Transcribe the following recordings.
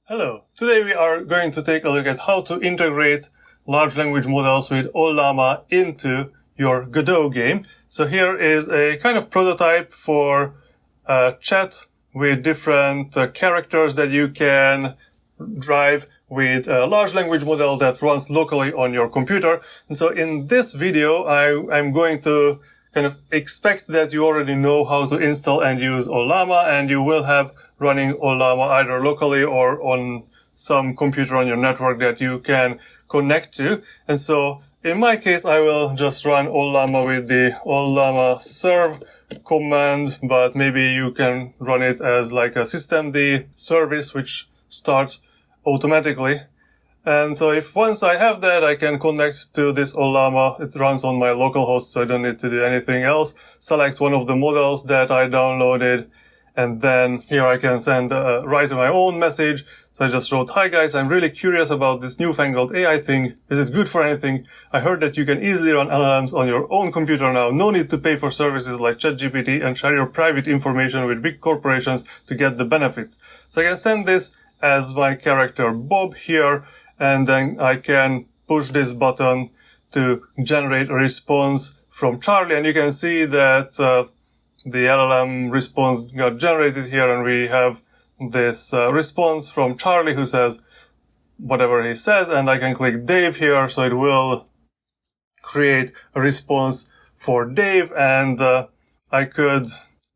Hello, today we are going to take a look at how to integrate large language models with Ollama into your Godot game. So here is a kind of prototype for chat with different characters that you can drive with a large language model that runs locally on your computer. And so in this video, I'm going to kind of expect that you already know how to install and use Ollama, and you will have running Ollama either locally or on some computer on your network that you can connect to. And so in my case, I will just run Ollama with the Ollama serve command, but maybe you can run it as like a systemd service which starts automatically. And so if once I have that, I can connect to this Ollama. It runs on my local host, so I don't need to do anything else. Select one of the models that I downloaded, and then here I can write my own message. So I just wrote, "Hi guys, I'm really curious about this newfangled AI thing. Is it good for anything? I heard that you can easily run LLMs on your own computer now. No need to pay for services like ChatGPT and share your private information with big corporations to get the benefits." So I can send this as my character Bob here, and then I can push this button to generate a response from Charlie, and you can see that the LLM response got generated here, and we have this response from Charlie who says whatever he says, and I can click Dave here, so it will create a response for Dave, and I could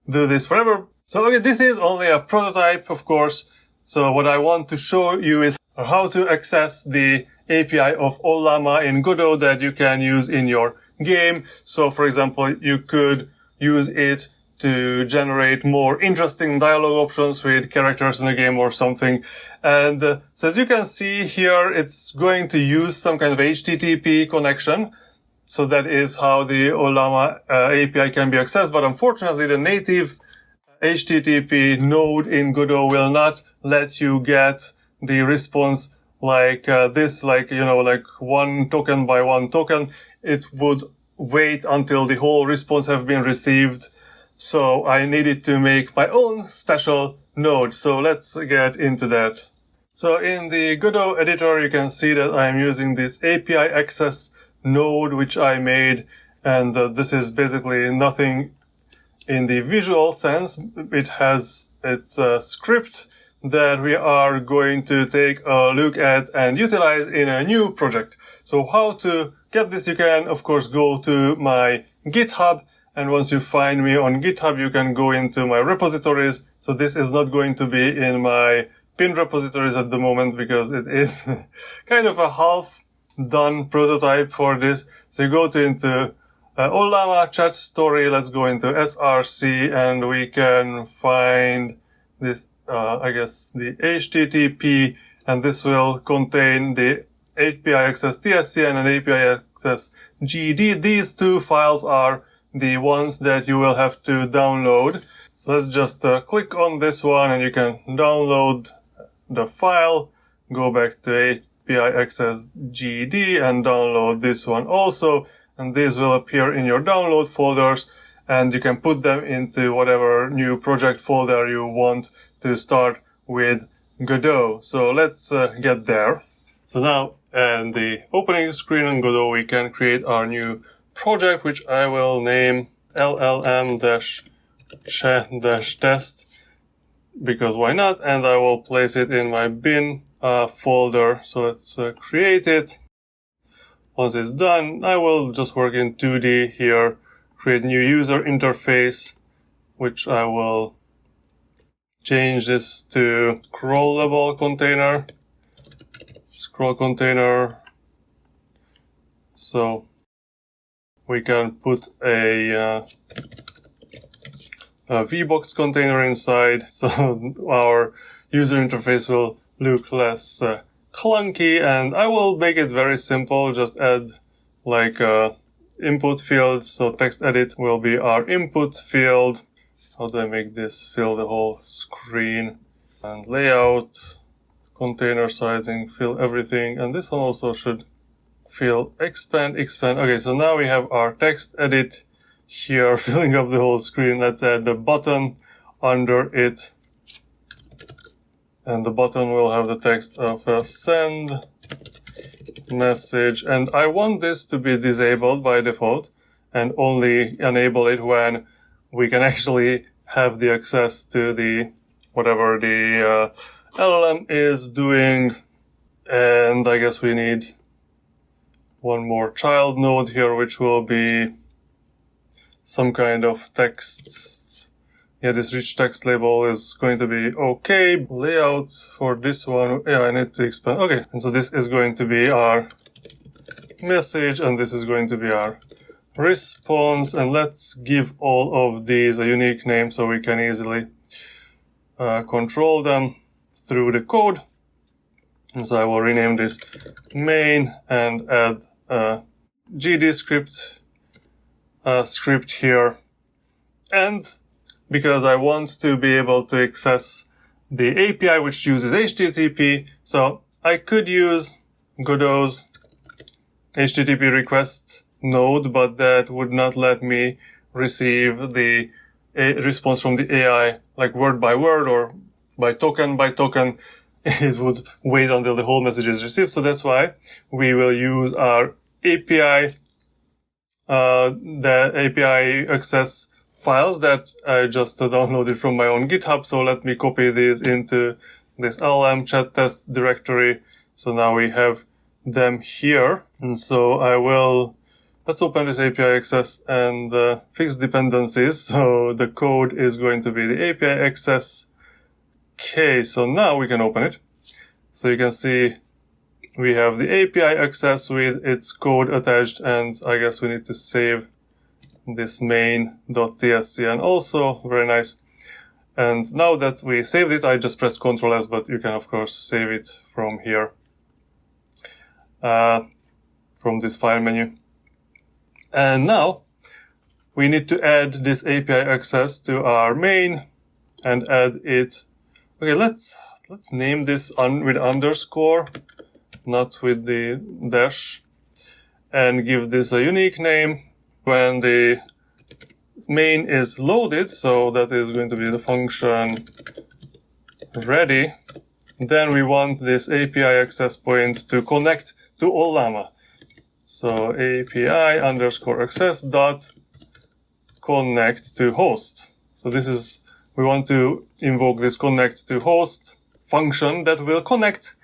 do this forever. So okay, this is only a prototype, of course. So what I want to show you is how to access the API of Ollama in Godot that you can use in your game. So for example, you could use it to generate more interesting dialogue options with characters in the game or something. And so as you can see here, it's going to use some kind of HTTP connection. So that is how the Ollama API can be accessed. But unfortunately, the native HTTP node in Godot will not let you get the response like this, like one token by one token. It would wait until the whole response have been received. So I needed to make my own special node. So let's get into that. So in the Godot editor, you can see that I'm using this API access node, which I made. And this is basically nothing in the visual sense. It has its script that we are going to take a look at and utilize in a new project. So how to get this? You can, of course, go to my GitHub. And once you find me on GitHub, you can go into my repositories. So this is not going to be in my pinned repositories at the moment because it is kind of a half done prototype for this. So you go into Ollama chat story. Let's go into SRC, and we can find this, I guess the HTTP, and this will contain the API access TSC and an API access GD. These two files are the ones that you will have to download. So let's just click on this one, and you can download the file, go back to API access GD and download this one also. And these will appear in your download folders, and you can put them into whatever new project folder you want to start with Godot. So let's get there. So now in the opening screen in Godot, we can create our new project, which I will name LLM-chat-test, because why not? And I will place it in my bin folder. So let's create it. Once it's done, I will just work in 2D here, create new user interface, which I will change this to scroll level container, scroll container. So we can put a VBox container inside, so our user interface will look less clunky, and I will make it very simple. Just add like a input field. So text edit will be our input field. How do I make this fill the whole screen? And layout, container sizing, fill everything. And this one also should fill expand. Okay, so now we have our text edit here filling up the whole screen. Let's add the button under it. And the button will have the text of send message. And I want this to be disabled by default and only enable it when we can actually have the access to the whatever the LLM is doing. And I guess we need one more child node here, which will be some kind of text. Yeah, this rich text label is going to be okay. Layout for this one, yeah, I need to expand. Okay, and so this is going to be our message, and this is going to be our response. And let's give all of these a unique name so we can easily control them through the code. And so I will rename this main and add a GD script here. And because I want to be able to access the API which uses HTTP, so I could use Godot's HTTP request node, but that would not let me receive the response from the AI like word by word or by token by token. It would wait until the whole message is received. So that's why we will use our API, the API access files that I just downloaded from my own GitHub. So let me copy these into this LLM chat test directory. So now we have them here. And so let's open this API access and fix dependencies. So the code is going to be the API access. Okay, so now we can open it. So you can see we have the API access with its code attached, and I guess we need to save this main.tsc, and also very nice. And now that we saved it, I just pressed Ctrl S, but you can of course save it from here, from this file menu. And now we need to add this API access to our main and add it. Okay, let's name this with underscore, not with the dash, and give this a unique name. When the main is loaded, so that is going to be the function ready, then we want this API access point to connect to Ollama. So API underscore access dot connect to host. So this is, we want to invoke this connect to host function that will connect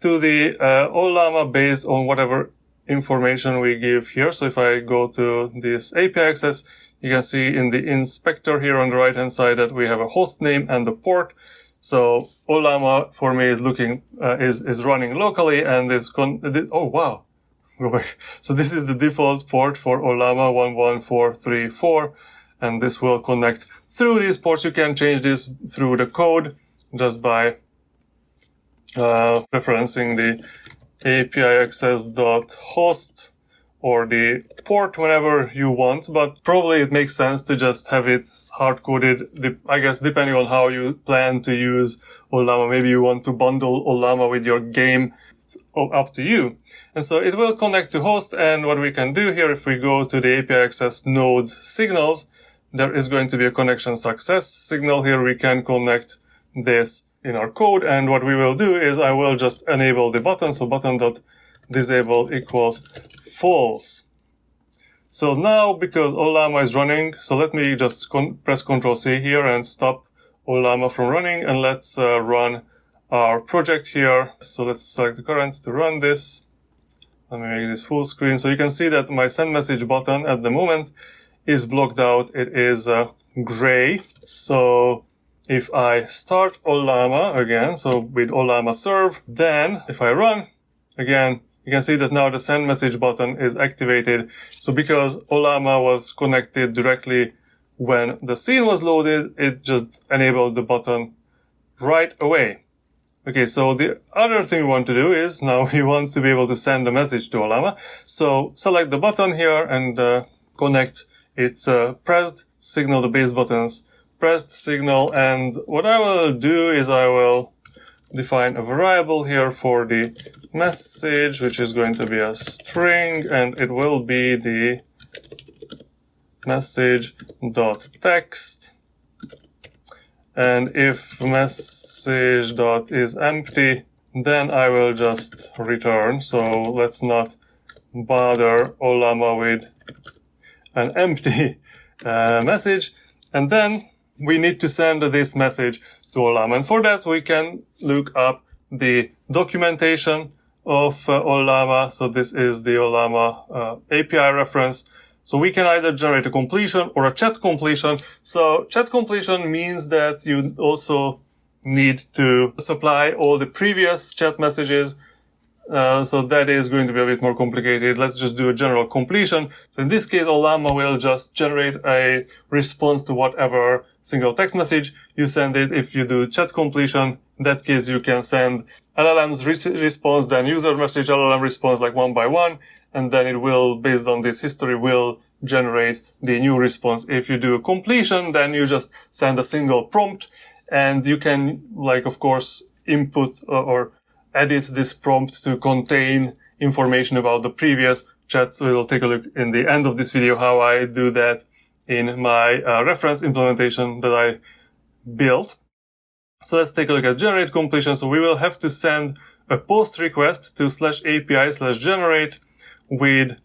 to the Ollama based on whatever information we give here. So if I go to this API access, you can see in the inspector here on the right hand side that we have a host name and the port. So Ollama for me is looking, is running locally, and is oh wow. Go back. So this is the default port for Ollama 11434, and this will connect through these ports. You can change this through the code just by referencing the API access.host or the port whenever you want, but probably it makes sense to just have it hard-coded, I guess, depending on how you plan to use Ollama. Maybe you want to bundle Ollama with your game. It's up to you. And so it will connect to host, and what we can do here, if we go to the API access node signals, there is going to be a connection success signal here. We can connect this in our code, and what we will do is I will just enable the button. So button.disable equals false. So now, because Ollama is running, so let me just press Ctrl C here and stop Ollama from running, and let's run our project here. So let's select the current to run this. Let me make this full screen. So you can see that my send message button at the moment is blocked out. It is gray. So if I start Ollama again, so with Ollama serve, then if I run again, you can see that now the send message button is activated. So because Ollama was connected directly when the scene was loaded, it just enabled the button right away. Okay, so the other thing we want to do is now we want to be able to send a message to Ollama. So select the button here and connect. It's pressed signal, the base buttons pressed signal, and what I will do is I will define a variable here for the message, which is going to be a string, and it will be the message.text. And if message dot is empty, then I will just return. So let's not bother Ollama with an empty message. And then we need to send this message to Ollama. And for that, we can look up the documentation of Ollama. So this is the Ollama API reference. So we can either generate a completion or a chat completion. So chat completion means that you also need to supply all the previous chat messages. So that is going to be a bit more complicated. Let's just do a general completion. So in this case, Ollama will just generate a response to whatever single text message you send it. If you do chat completion, in that case, you can send LLM's response, then user message, LLM response like one by one. And then it will, based on this history, will generate the new response. If you do a completion, then you just send a single prompt and you can, like, of course, input or edit this prompt to contain information about the previous chat. So we'll take a look in the end of this video how I do that in my reference implementation that I built. So let's take a look at generate completion. So we will have to send a post request to /API/generate with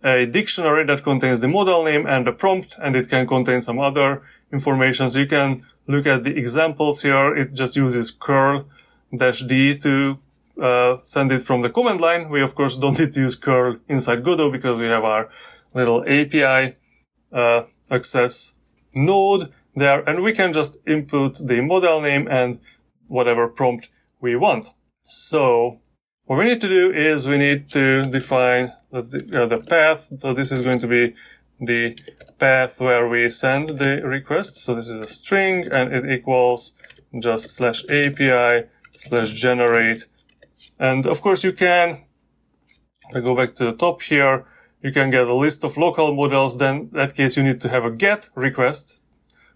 a dictionary that contains the model name and the prompt, and it can contain some other information. So you can look at the examples here. It just uses curl-d to send it from the command line. We, of course, don't need to use curl inside Godot because we have our little API access node there, and we can just input the model name and whatever prompt we want. So what we need to do is we need to define the path. So this is going to be the path where we send the request. So this is a string and it equals just /API/generate. And of course you can, if I go back to the top here, you can get a list of local models. Then in that case you need to have a get request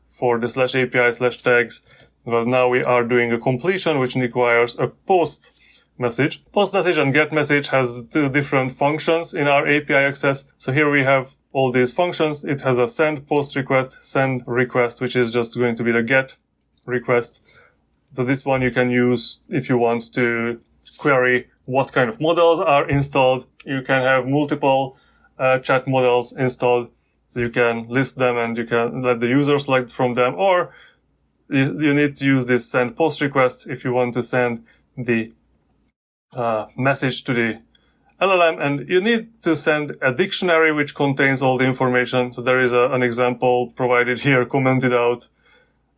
for the /API/tags. But now we are doing a completion which requires a post message. Post message and get message has two different functions in our API access. So here we have all these functions. It has a send post request, send request, which is just going to be the get request. So this one you can use if you want to query what kind of models are installed. You can have multiple chat models installed. So you can list them and you can let the user select from them, or you need to use this send post request if you want to send the message to the LLM, and you need to send a dictionary which contains all the information. So there is an example provided here, commented out,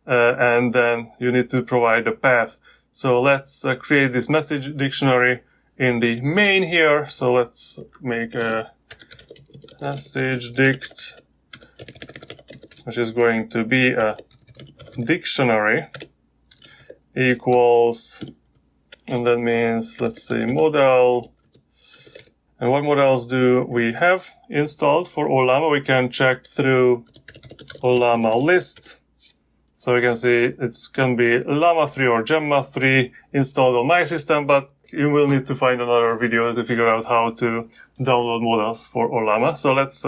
and then you need to provide a path. So let's create this message dictionary in the main here. So let's make a message dict, which is going to be a dictionary equals, and that means, let's say, model. And what models do we have installed for Ollama? We can check through Ollama list. So we can see it can be Llama 3 or Gemma 3 installed on my system, but you will need to find another video to figure out how to download models for Ollama. So let's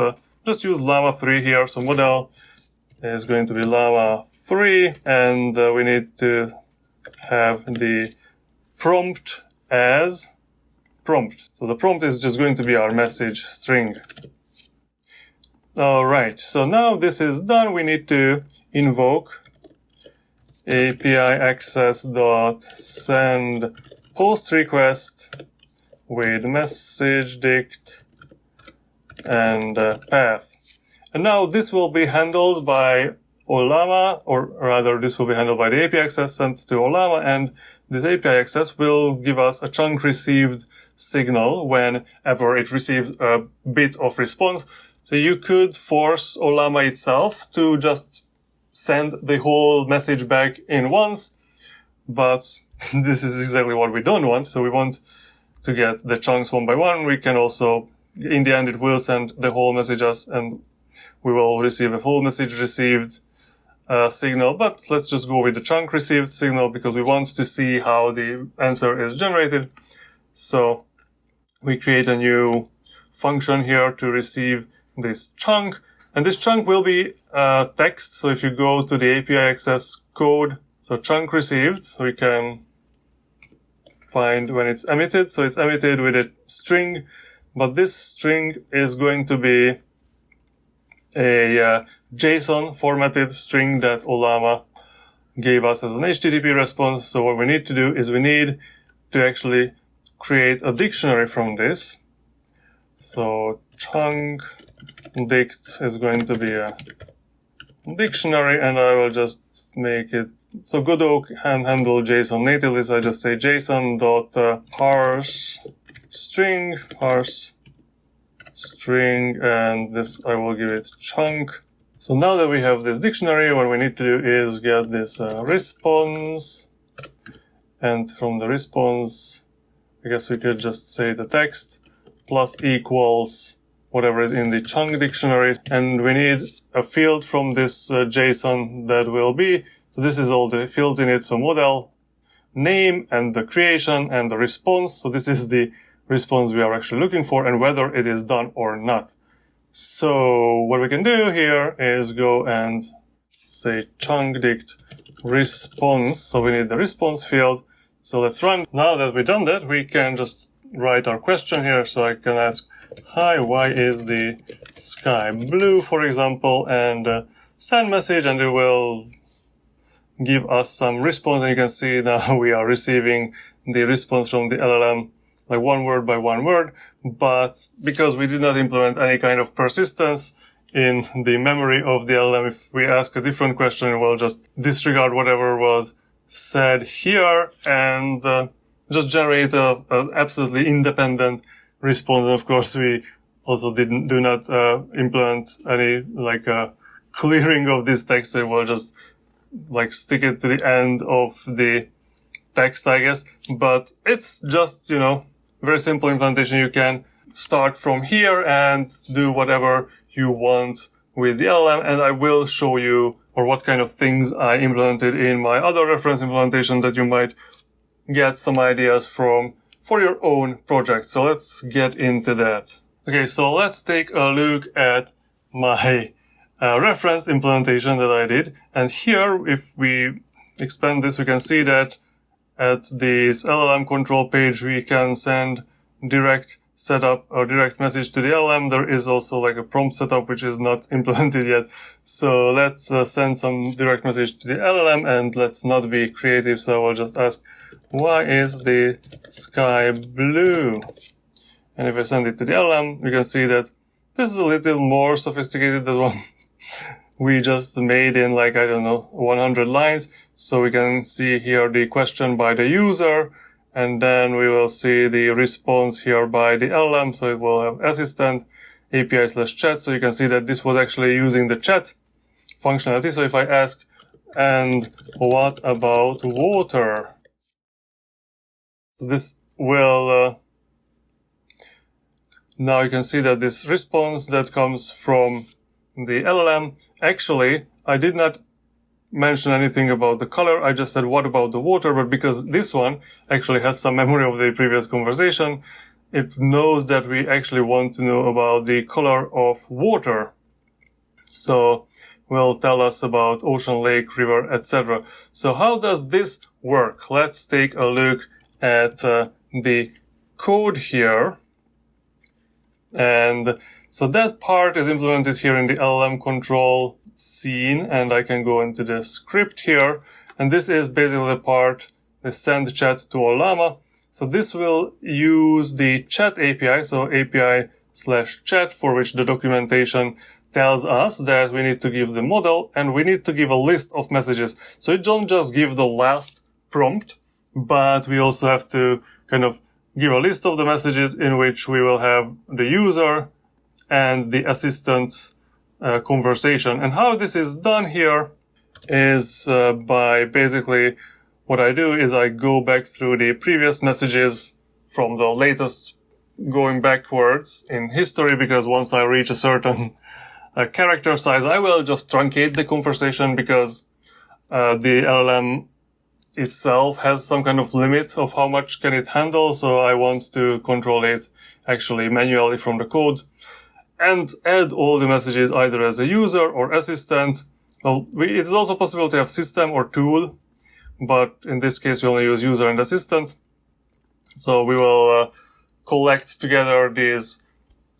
just use Llama 3 here. So model is going to be Llama 3, and we need to have the prompt as prompt. So the prompt is just going to be our message string. Alright, so now this is done. We need to invoke API access.send post request with message dict and path. And now this will be handled by Ollama, or rather this will be handled by the API access sent to Ollama, and this API access will give us a chunk received signal whenever it receives a bit of response. So you could force Ollama itself to just send the whole message back in once, but this is exactly what we don't want. So we want to get the chunks one by one. We can also, in the end, it will send the whole messages and we will receive a full message received signal, but let's just go with the chunk received signal because we want to see how the answer is generated. So we create a new function here to receive this chunk, And this chunk will be text. So if you go to the API access code, so chunk received, so we can find when it's emitted. So it's emitted with a string, but this string is going to be a JSON formatted string that Ollama gave us as an HTTP response. So what we need to do is we need to actually create a dictionary from this. So chunk dict is going to be a dictionary, and I will just make it so Godot can handle JSON natively. So I just say JSON dot parse string, and this I will give it chunk. So now that we have this dictionary, what we need to do is get this response, and from the response, I guess we could just say the text plus equals whatever is in the chunk dictionary, and we need a field from this JSON that will be, so this is all the fields in it, so model, name, and the creation, and the response, so this is the response we are actually looking for, and whether it is done or not. So what we can do here is go and say chunk dict response, so we need the response field, so let's run. Now that we've done that, we can just write our question here, so I can ask, hi, why is the sky blue, for example, and send message, and it will give us some response. And you can see now we are receiving the response from the LLM, like one word by one word. But because we did not implement any kind of persistence in the memory of the LLM, if we ask a different question, it will just disregard whatever was said here and just generate an absolutely independent response. And of course, we also do not implement any clearing of this text. So we'll just stick it to the end of the text, I guess. But it's just, very simple implementation. You can start from here and do whatever you want with the LLM. And I will show you what kind of things I implemented in my other reference implementation that you might get some ideas from for your own project. So let's get into that. Okay, so let's take a look at my reference implementation that I did. And here, if we expand this, we can see that at this LLM control page, we can send direct setup or direct message to the LLM. There is also a prompt setup, which is not implemented yet. So let's send some direct message to the LLM, and let's not be creative. So I'll just ask, why is the sky blue? And if I send it to the LLM, you can see that this is a little more sophisticated than one we just made in 100 lines. So we can see here the question by the user, and then we will see the response here by the LLM. So it will have assistant API/chat. So you can see that this was actually using the chat functionality. So if I ask, and what about water? This will, now you can see that this response that comes from the LLM, actually, I did not mention anything about the color. I just said, what about the water? But because this one actually has some memory of the previous conversation, it knows that we actually want to know about the color of water. So will tell us about ocean, lake, river, etc. So how does this work? Let's take a look at the code here. And so that part is implemented here in the LLM control scene, and I can go into the script here. And this is basically the part, the send chat to Ollama. So this will use the chat API, so API/chat, for which the documentation tells us that we need to give the model and we need to give a list of messages. So you don't just give the last prompt, but we also have to kind of give a list of the messages in which we will have the user and the assistant conversation. And how this is done here is by basically what I do is I go back through the previous messages from the latest, going backwards in history, because once I reach a certain character size, I will just truncate the conversation, because the LLM itself has some kind of limit of how much can it handle. So I want to control it actually manually from the code. and add all the messages either as a user or assistant. Well, it is also possible to have system or tool, but in this case we only use user and assistant. So we will collect together these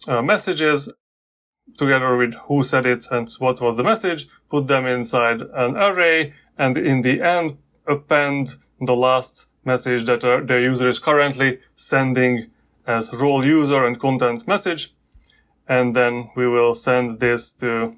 messages together with who said it and what was the message, put them inside an array, and in the end append the last message that the user is currently sending as role user and content message. And then we will send this to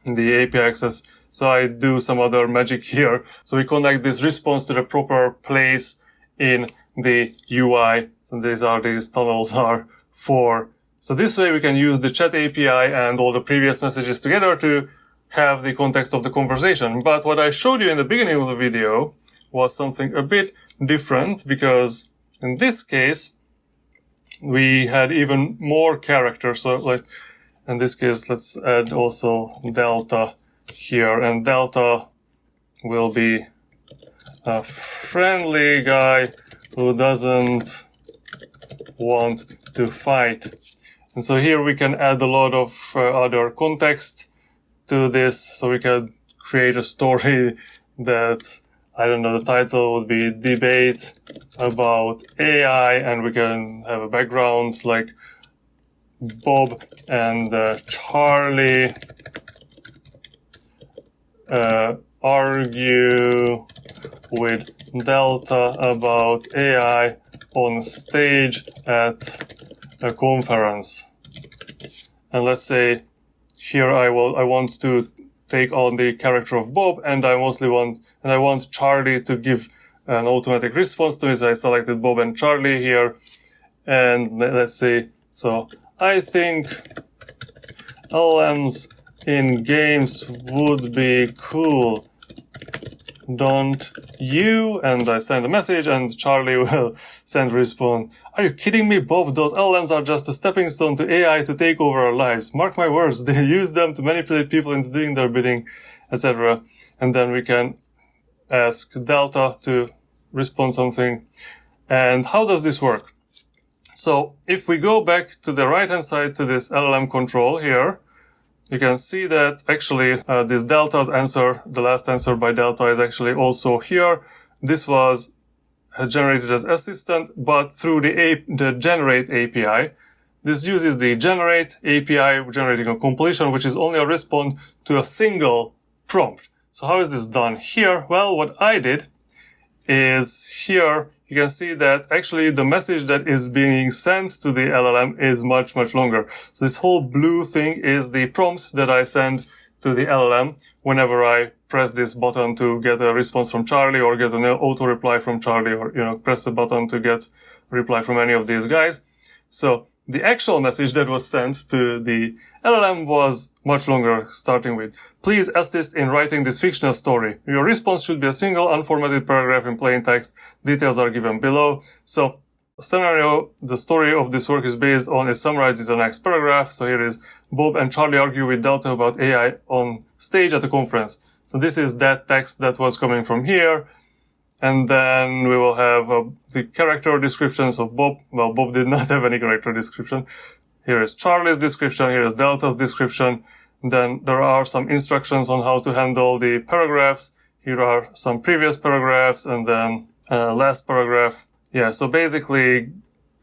the API access. So I do some other magic here. So we connect this response to the proper place in the UI. So these tunnels are for. So this way we can use the chat API and all the previous messages together to have the context of the conversation. But what I showed you in the beginning of the video was something a bit different, because in this case, we had even more characters. So like in this case, let's add also delta here, and delta will be a friendly guy who doesn't want to fight. And so here we can add a lot of other context to this. So we can create a story that, I don't know, the title would be debate about AI, and we can have a background like Bob and Charlie argue with Delta about AI on stage at a conference. And let's say here I want to take on the character of Bob, and I want Charlie to give an automatic response to it. So I selected Bob and Charlie here, and let's say, so I think LLMs in games would be cool, don't you? And I send a message, and Charlie will send a response. Are you kidding me, Bob? Those LLMs are just a stepping stone to AI to take over our lives. Mark my words, they use them to manipulate people into doing their bidding, etc. And then we can ask Delta to respond something. And how does this work? So if we go back to the right-hand side to this LLM control here, you can see that actually this Delta's answer, the last answer by Delta, is actually also here. This was generated as assistant, but through the generate API. This uses the generate API, generating a completion, which is only a response to a single prompt. So how is this done here? Well, what I did is here, you can see that actually the message that is being sent to the LLM is much, much longer. So this whole blue thing is the prompt that I send to the LLM whenever I press this button to get a response from Charlie, or get an auto reply from Charlie, or, press the button to get a reply from any of these guys. So the actual message that was sent to the LLM was much longer, starting with, please assist in writing this fictional story. Your response should be a single unformatted paragraph in plain text. Details are given below. So scenario, the story of this work is summarized in the next paragraph. So here is Bob and Charlie argue with Delta about AI on stage at a conference. So this is that text that was coming from here. And then we will have the character descriptions of Bob. Well, Bob did not have any character description. Here is Charlie's description. Here is Delta's description. Then there are some instructions on how to handle the paragraphs. Here are some previous paragraphs, and then last paragraph. Yeah, so basically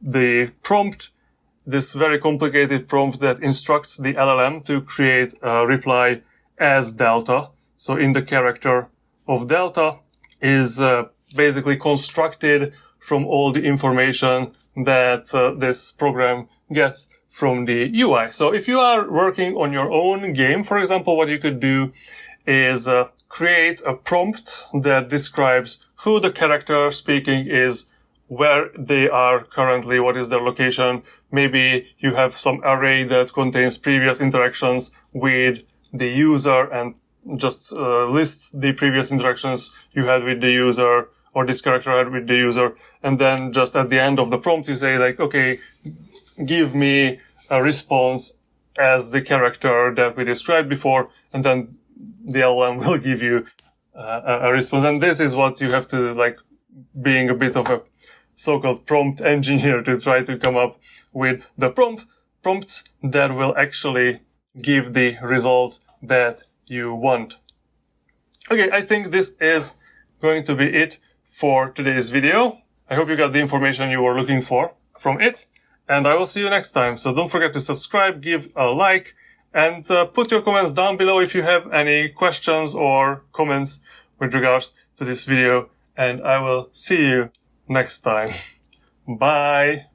the prompt, this very complicated prompt that instructs the LLM to create a reply as Delta. So in the character of Delta is basically constructed from all the information that this program gets from the UI. So if you are working on your own game, for example, what you could do is create a prompt that describes who the character speaking is, where they are currently, what is their location. Maybe you have some array that contains previous interactions with the user and just list the previous interactions you had with the user, or this character had with the user. And then just at the end of the prompt, you say like, okay, give me a response as the character that we described before. And then the LLM will give you a response. And this is what you have to, like, being a bit of a so-called prompt engineer, to try to come up with the prompt prompts that will actually give the results that you want. Okay, I think this is going to be it for today's video. I hope you got the information you were looking for from it, and I will see you next time. So don't forget to subscribe, give a like, and put your comments down below if you have any questions or comments with regards to this video, and I will see you next time. Bye!